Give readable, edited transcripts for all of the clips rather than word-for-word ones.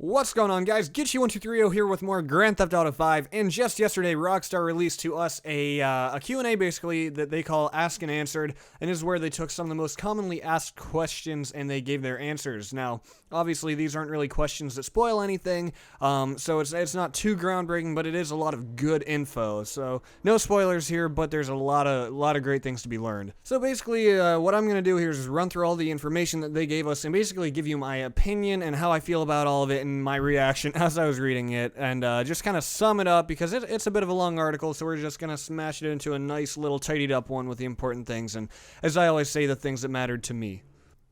What's going on, guys? Get1230 here with more Grand Theft Auto 5, and just yesterday, Rockstar released to us a Q&A, basically, that they call Ask and Answered, and this is where they took some of the most commonly asked questions and they gave their answers. Now, obviously, these aren't really questions that spoil anything, so it's not too groundbreaking, but it is a lot of good info, so no spoilers here, but there's a lot of great things to be learned. So basically, what I'm going to do here is just run through all the information that they gave us and basically give you my opinion and how I feel about all of it, and my reaction as I was reading it, and just kind of sum it up, because it's a bit of a long article, so we're just going to smash it into a nice little tidied up one with the important things, and as I always say, the things that mattered to me.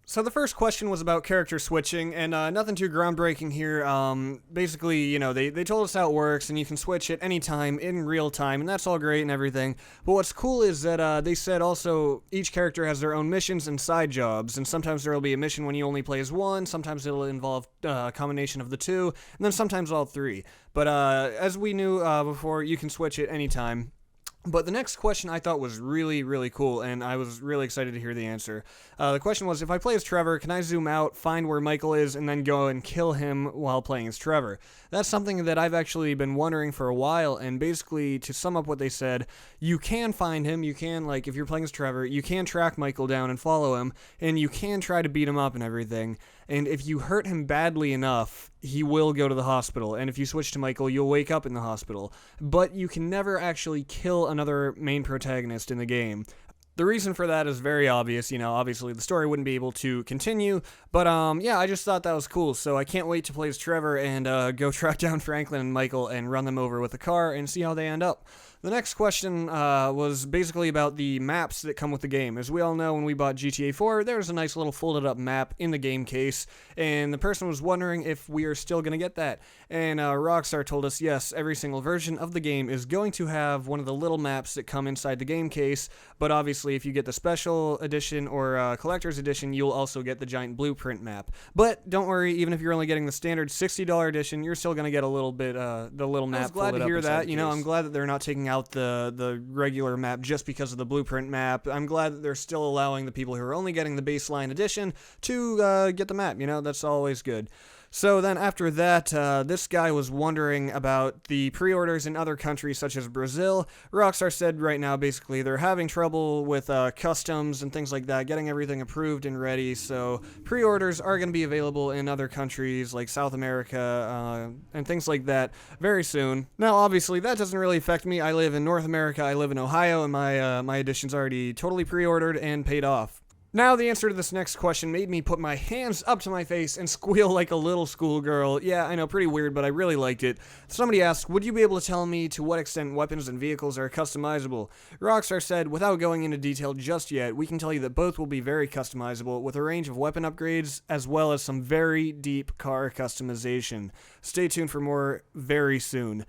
So the first question was about character switching, and nothing too groundbreaking here. Basically, you know, they told us how it works, and you can switch at any time in real time, and that's all great and everything. But what's cool is that they said also each character has their own missions and side jobs, and sometimes there will be a mission when you only play as one, sometimes it'll involve a combination of the two, and then sometimes all three. But as we knew before, you can switch at any time. But the next question I thought was really, really cool, and I was really excited to hear the answer. The question was, if I play as Trevor, can I zoom out, find where Michael is, and then go and kill him while playing as Trevor? That's something that I've actually been wondering for a while, and basically, to sum up what they said, you can find him, you can, like, if you're playing as Trevor, you can track Michael down and follow him, and you can try to beat him up and everything, and if you hurt him badly enough, he will go to the hospital, and if you switch to Michael, you'll wake up in the hospital. But you can never actually kill another main protagonist in the game. The reason for that is very obvious, you know, obviously the story wouldn't be able to continue, but yeah, I just thought that was cool, so I can't wait to play as Trevor and go track down Franklin and Michael and run them over with a car and see how they end up. The next question was basically about the maps that come with the game. As we all know, when we bought GTA 4, there was a nice little folded up map in the game case, and the person was wondering if we are still going to get that. And Rockstar told us, yes, every single version of the game is going to have one of the little maps that come inside the game case, but obviously if you get the special edition or collector's edition, you'll also get the giant blueprint map. But don't worry, even if you're only getting the standard $60 edition, you're still going to get a little bit, the little map. I was glad to hear that. You know, I'm glad that they're not taking out the regular map just because of the blueprint map. I'm glad that they're still allowing the people who are only getting the baseline edition to get the map. You know, that's always good. So then after that, this guy was wondering about the pre-orders in other countries such as Brazil. Rockstar said right now basically they're having trouble with customs and things like that, getting everything approved and ready, so pre-orders are going to be available in other countries like South America and things like that very soon. Now obviously that doesn't really affect me. I live in North America, I live in Ohio, and my edition's already totally pre-ordered and paid off. Now, the answer to this next question made me put my hands up to my face and squeal like a little schoolgirl. Yeah, I know, pretty weird, but I really liked it. Somebody asked, would you be able to tell me to what extent weapons and vehicles are customizable? Rockstar said, without going into detail just yet, we can tell you that both will be very customizable, with a range of weapon upgrades, as well as some very deep car customization. Stay tuned for more very soon.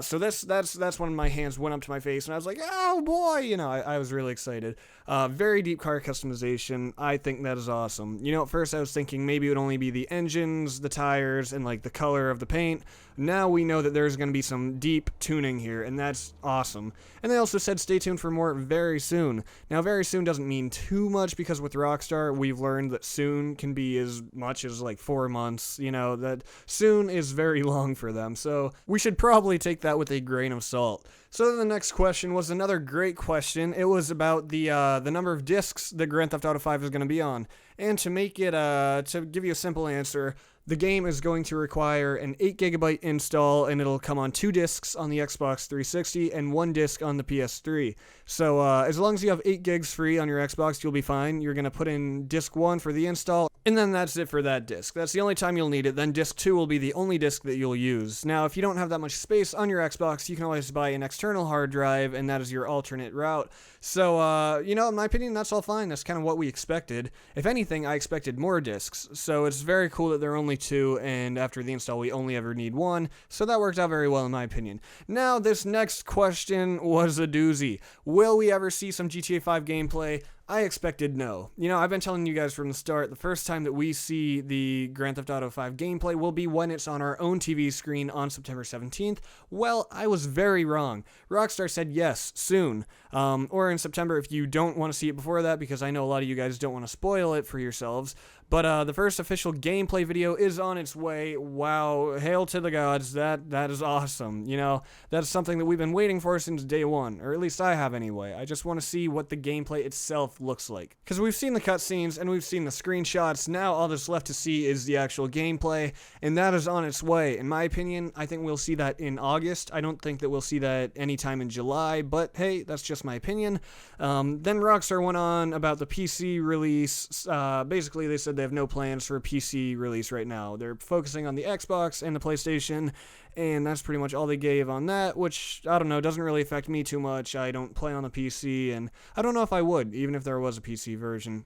So that's when my hands went up to my face, and I was like, oh boy, you know, I was really excited. Very deep car customization, I think that is awesome. You know, at first I was thinking maybe it would only be the engines, the tires, and like the color of the paint. Now we know that there's going to be some deep tuning here, and that's awesome. And they also said stay tuned for more very soon. Now, very soon doesn't mean too much, because with Rockstar, we've learned that soon can be as much as like 4 months. You know, that soon is very long for them, so we should probably take that with a grain of salt. So then the next question was another great question. It was about the number of discs that Grand Theft Auto 5 is going to be on. And to make it, to give you a simple answer, the game is going to require an 8GB install, and it'll come on 2 discs on the Xbox 360 and 1 disc on the PS3. So as long as you have 8 gigs free on your Xbox, you'll be fine. You're going to put in disc 1 for the install, and then that's it for that disc. That's the only time you'll need it. Then disc 2 will be the only disc that you'll use. Now, if you don't have that much space on your Xbox, you can always buy an external hard drive, and that is your alternate route. So, you know, in my opinion, that's all fine. That's kind of what we expected. If anything, I expected more discs. So it's very cool that there are only 2, and after the install, we only ever need 1. So that worked out very well, in my opinion. Now, this next question was a doozy. Will we ever see some GTA 5 gameplay? I expected no. You know, I've been telling you guys from the start, the first time that we see the Grand Theft Auto 5 gameplay will be when it's on our own TV screen on September 17th. Well, I was very wrong. Rockstar said yes, soon. Or in September if you don't want to see it before that, because I know a lot of you guys don't want to spoil it for yourselves. But the first official gameplay video is on its way. Wow, hail to the gods. That is awesome. You know, that's something that we've been waiting for since day one, or at least I have anyway. I just want to see what the gameplay itself looks like. Because we've seen the cutscenes and we've seen the screenshots. Now all that's left to see is the actual gameplay, and that is on its way. In my opinion, I think we'll see that in August. I don't think that we'll see that anytime in July, but hey, that's just my opinion. Then Rockstar went on about the PC release. Basically, they said they have no plans for a PC release right now. They're focusing on the Xbox and the PlayStation, and that's pretty much all they gave on that, which, I don't know, doesn't really affect me too much. I don't play on the PC, and I don't know if I would, even if there was a PC version.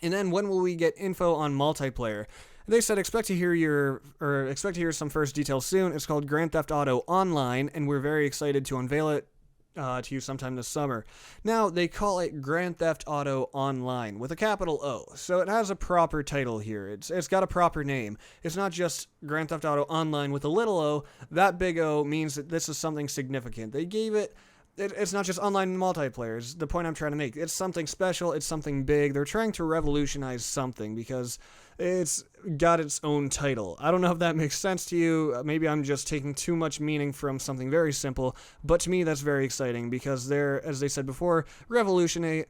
And then when will we get info on multiplayer? They said expect to hear some first details soon. It's called Grand Theft Auto Online, and we're very excited to unveil it to you sometime this summer. Now, they call it Grand Theft Auto Online with a capital O, so it has a proper title here. It's got a proper name. It's not just Grand Theft Auto Online with a little o. That big O means that this is something significant. They gave it's not just online multiplayer. It's the point I'm trying to make. It's something special. It's something big. They're trying to revolutionize something because it's got its own title. I don't know if that makes sense to you. Maybe I'm just taking too much meaning from something very simple, but to me that's very exciting because they're, as they said before, revolutionizing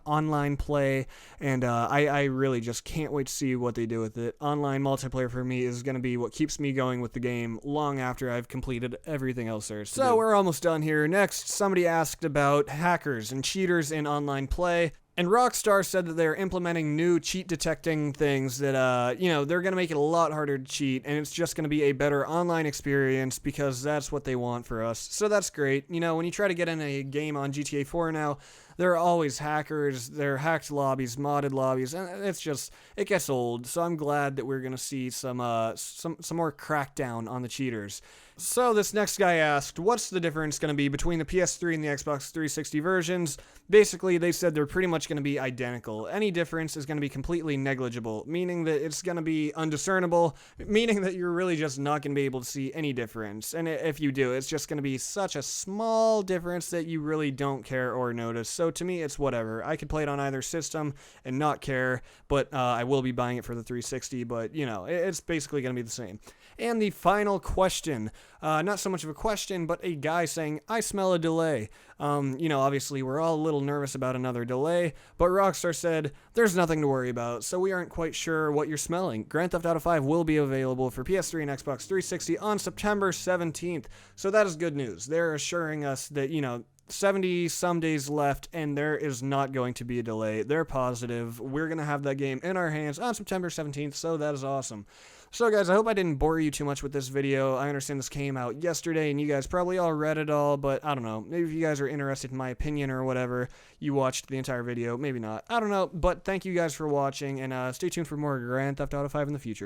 online play, and I really just can't wait to see what they do with it. Online multiplayer for me is going to be what keeps me going with the game long after I've completed everything else there is to do. So we're almost done here. Next, somebody asked about hackers and cheaters in online play. And Rockstar said that they're implementing new cheat detecting things that, they're going to make it a lot harder to cheat, and it's just going to be a better online experience because that's what they want for us. So that's great. You know, when you try to get in a game on GTA 4 now, there are always hackers, there are hacked lobbies, modded lobbies, and it gets old. So I'm glad that we're going to see some more crackdown on the cheaters. So this next guy asked, what's the difference going to be between the PS3 and the Xbox 360 versions? Basically, they said they're pretty much going to be identical. Any difference is going to be completely negligible, meaning that it's going to be undiscernible, meaning that you're really just not going to be able to see any difference. And if you do, it's just going to be such a small difference that you really don't care or notice. So to me, it's whatever. I could play it on either system and not care, but I will be buying it for the 360, but, it's basically going to be the same. And the final question, not so much of a question, but a guy saying, I smell a delay. Obviously we're all a little nervous about another delay, but Rockstar said, there's nothing to worry about, so we aren't quite sure what you're smelling. Grand Theft Auto 5 will be available for PS3 and Xbox 360 on September 17th, so that is good news. They're assuring us that, 70 some days left, and there is not going to be a delay. They're positive. We're going to have that game in our hands on September 17th, so that is awesome. So guys, I hope I didn't bore you too much with this video. I understand this came out yesterday, and you guys probably all read it all, but I don't know. Maybe if you guys are interested in my opinion or whatever, you watched the entire video. Maybe not. I don't know, but thank you guys for watching, and stay tuned for more Grand Theft Auto 5 in the future.